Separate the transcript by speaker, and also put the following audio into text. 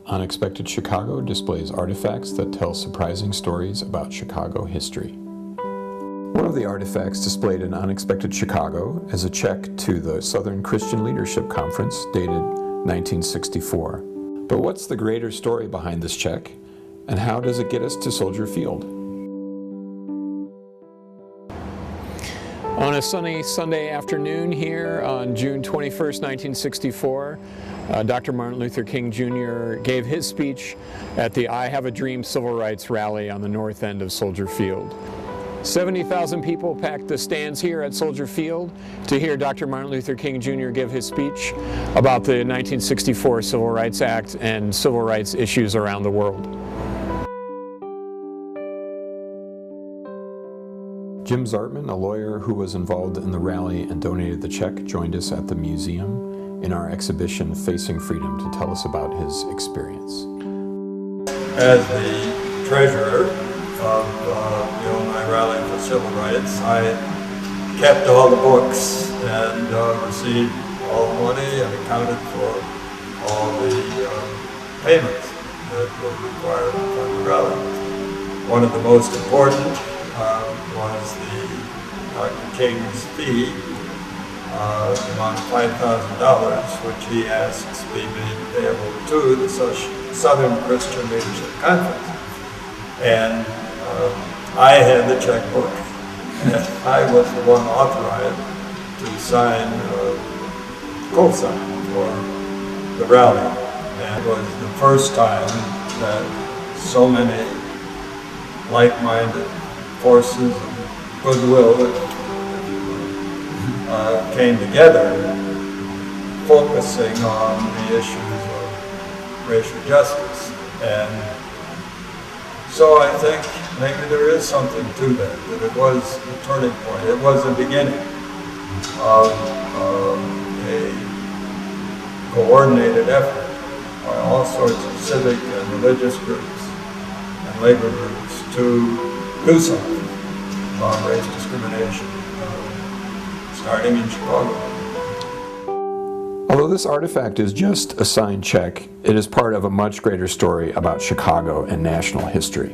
Speaker 1: Unexpected Chicago displays artifacts that tell surprising stories about Chicago history. One of the artifacts displayed in Unexpected Chicago is a check to the Southern Christian Leadership Conference dated 1964. But what's the greater story behind this check, and how does it get us to Soldier Field? On a sunny Sunday afternoon here on June 21st, 1964, Dr. Martin Luther King Jr. gave his speech at the I Have a Dream Civil Rights Rally on the north end of Soldier Field. 70,000 people packed the stands here at Soldier Field to hear Dr. Martin Luther King Jr. give his speech about the 1964 Civil Rights Act and civil rights issues around the world. Jim Zartman, a lawyer who was involved in the rally and donated the check, joined us at the museum in our exhibition Facing Freedom to tell us about his experience.
Speaker 2: As the treasurer of the Illinois Rally for Civil Rights, I kept all the books and received all the money and accounted for all the payments that were required for the rally. One of the most important was the Dr. King's fee, amount of $5,000, which he asks be made payable to the Southern Christian Leadership Conference. And I had the checkbook, and I was the one authorized to sign, co-sign for the rally. And it was the first time that so many like-minded forces of goodwill came together, focusing on the issues of racial justice. And so I think maybe there is something to that it was a turning point. It was the beginning of a coordinated effort by all sorts of civic and religious groups and labor groups to do something about race discrimination, starting in Chicago.
Speaker 1: Although this artifact is just a signed check, it is part of a much greater story about Chicago and national history.